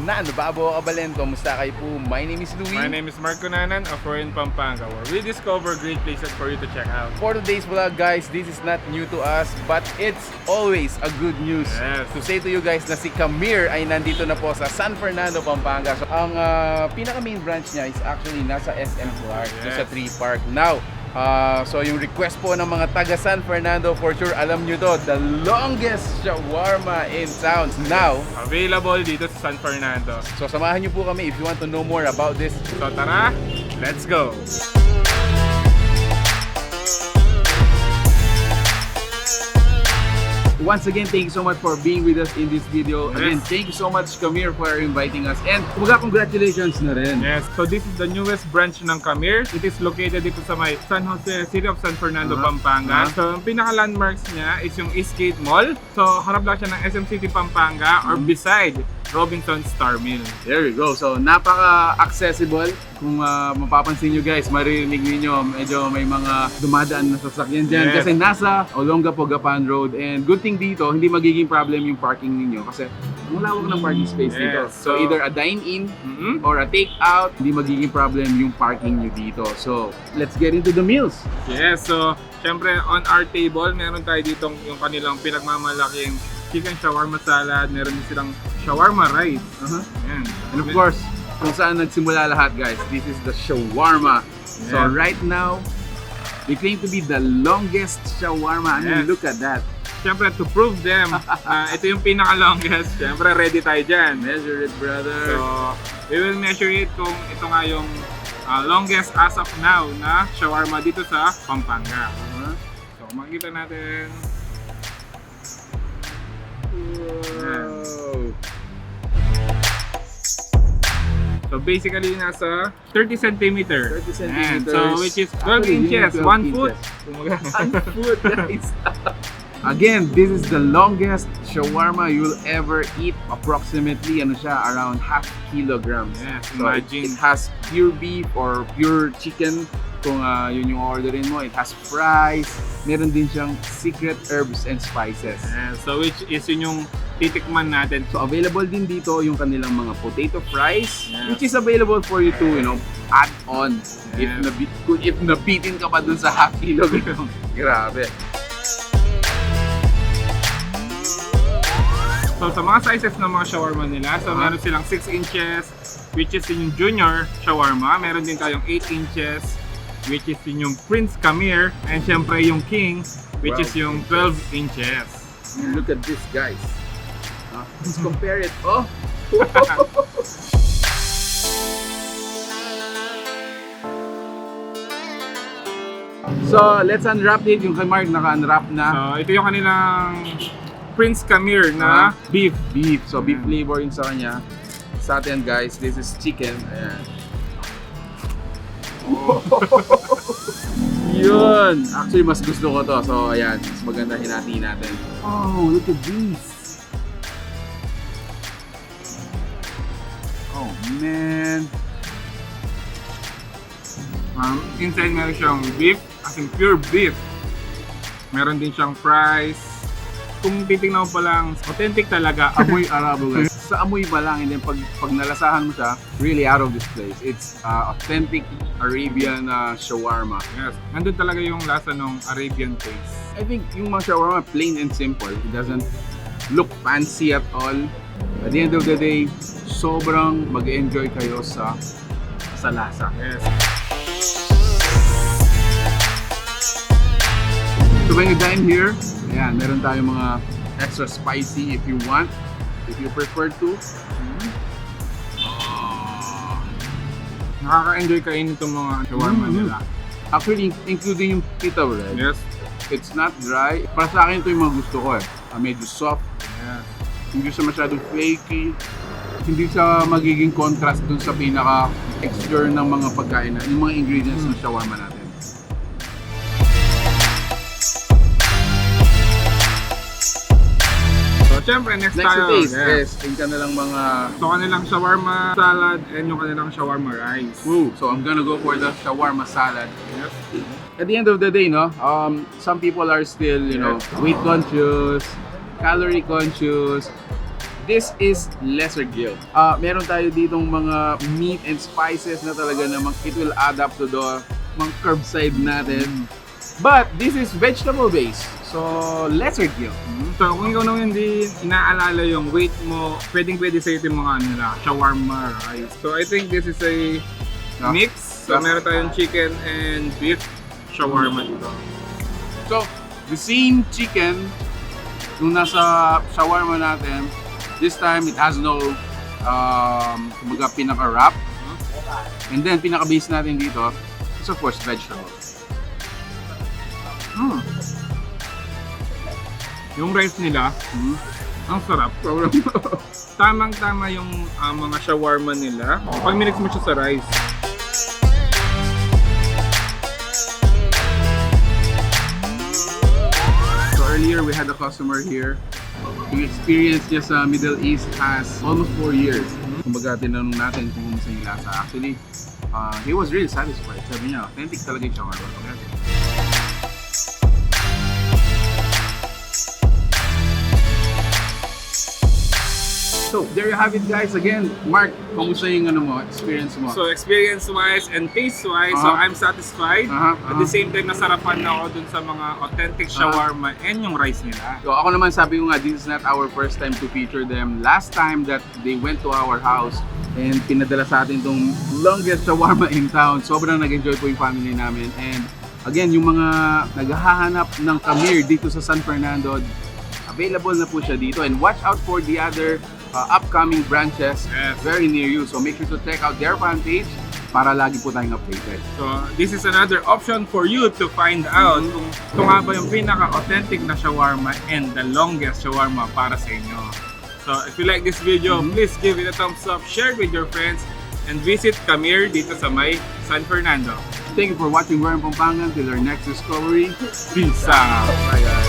na Nababo Kabalento. Musta kayo po? My name is Louie. My name is Marco Nanan of We're in Pampanga, where we discover great places for you to check out. For today's vlog, guys, this is not new to us, but it's always a good news to say to you guys na si Kamir ay nandito na po sa San Fernando, Pampanga. So, ang pinaka main branch niya is actually nasa SM Park, sa 3 Park. Now, so yung request po ng mga taga San Fernando, for sure alam nyo to, the longest shawarma in town now available dito sa San Fernando. So samahan nyo po kami if you want to know more about this. So tara, let's go! Once again, thank you so much for being with us in this video. Again, thank you so much, Kamir, for inviting us. And congratulations na rin. Yes, so this is the newest branch ng Kamir. It is located dito sa may San Jose, City of San Fernando, Pampanga. So, ang pinaka-landmarks niya is yung Eastgate Mall. So, harap lang siya ng SM City, Pampanga or beside Robinson Star Mill. There you go. So, napaka-accessible. Kung mapapansin nyo guys, maririnig niyo medyo may mga dumadaan na sasakyan dyan kasi nasa Olongapo Gapan Road. And good thing dito, hindi magiging problem yung parking ninyo kasi ang lawak ng parking space dito. So either a dine-in or a take-out, hindi magiging problem yung parking nyo dito. So let's get into the meals. Yes, so syempre on our table, meron tayo dito yung kanilang pinagmamalaking chicken shawarma salad, meron din silang shawarma rice. Yan. And of course, kung saan nagsimula lahat guys, this is the shawarma. So right now, they claim to be the longest shawarma. I mean, look at that. Siyempre, to prove them, ito yung pinaka-longest. Siyempre, ready tayo dyan. Measure it, brother. So, we will measure it kung ito nga yung longest as of now na shawarma dito sa Pampanga. So, makikita natin. Wow. So basically nasa 30 centimeter. 30 centimeters. So which is 12 inches, 1 foot. 1 foot, guys. Again, this is the longest shawarma you'll ever eat. Approximately, ano siya, around half kilograms. Yes, so imagine. It has pure beef or pure chicken. Kung yun yung orderin mo, it has fries. Meron din siyang secret herbs and spices. So which is yun yung titikman natin. So available din dito yung kanilang mga potato fries, which is available for you to, you know, add on if nabitin ka pa dun sa half kilogram. Grabe. So sa mga sizes ng mga shawarma nila, so meron silang 6 inches, which is yung junior shawarma. Meron din tayong 8 inches, which is yung Prince Kamir, and syempre yung King, which is yung 12 inches. Look at this, guys. Let's compare it. Oh! So, let's unwrap it. Yung kay Mark naka-unwrap na. So, ito yung kanilang Prince Kamir na beef. So, beef flavor yung sa kanya. Sa atin, guys, this is chicken. Ayan. Yun! Actually, mas gusto ko to. So, ayan. Mas maganda hinati natin. Oh, look at this! Oh, man! Inside meron siyang beef, as in pure beef. Meron din siyang fries. Kung titignan mo pa lang, authentic talaga. Amoy Arabo, guys. Sa amoy pa lang, and then pag nalasahan mo siya, really out of this place. It's authentic Arabian shawarma. Yes, nandun talaga yung lasa ng Arabian taste. I think yung mga shawarma, plain and simple. It doesn't look fancy at all. At the end of the day, sobrang mag-enjoy kayo sa lasa. Yes. So when you dine here, ayan, meron tayong mga extra spicy if you want, if you prefer to. Nakaka-enjoy kainin itong mga shawarma nila. Actually, including yung pita bread. Yes. It's not dry. Para sa akin ito yung mga gusto ko eh. Medyo soft. Yeah. Hindi siya masyadong flaky. Hindi siya magiging contrast dun sa pinaka-texture ng mga pagkain na, yung mga ingredients ng shawarma natin. So, syempre, next tayo. Yes, yung kanilang mga... So, kanilang shawarma salad and yung kanilang shawarma rice. Ooh, so I'm gonna go for the shawarma salad. Yes. At the end of the day, no, some people are still, you know, weight conscious, calorie conscious. This is lesser guilt. Meron tayo ditong mga meat and spices na talaga namang it will add up to the mga curbside natin. But this is vegetable based. So, lesser guilt. So kung ikaw naman hindi inaalala yung weight mo, pwede sa'yo yung mga nila, shawarma rice. So I think this is a mix. So meron tayong chicken and beef shawarma dito. So, the same chicken nung nasa shawarma natin, this time it has no kumbaga pinaka-wrap. And then pinaka-base natin dito is of course vegetables. Yung rice nila, ang sarap. Tamang-tama yung mga shawarma nila. Pag minix mo siya sa rice. So earlier we had a customer here. Yung experience niya sa Middle East has almost 4 years. Kumbaga tinanong natin kung kumusta yung lasa. Actually, he was really satisfied. Sabi niya, authentic talaga yung shawarma. So, there you have it guys. Again, Mark, kumusta yung experience mo? So experience-wise and taste-wise, so I'm satisfied. At the same time, nasarapan na ako dun sa mga authentic shawarma and yung rice nila. So ako naman sabi ko nga, this is not our first time to feature them. Last time that they went to our house and pinadala sa atin itong longest shawarma in town, sobrang nag-enjoy po yung family namin. And again, yung mga naghahanap ng Kamir dito sa San Fernando, available na po siya dito. And watch out for the other upcoming branches very near you. So make sure to check out their fan page para lagi po tayong updated. So this is another option for you to find out kung ito nga ba yung pinaka-authentic na shawarma and the longest shawarma para sa inyo. So if you like this video, please give it a thumbs up, share it with your friends, and visit Kamir dito sa may San Fernando. Thank you for watching. We're in Pampanga. Until our next discovery. Peace out! Bye guys!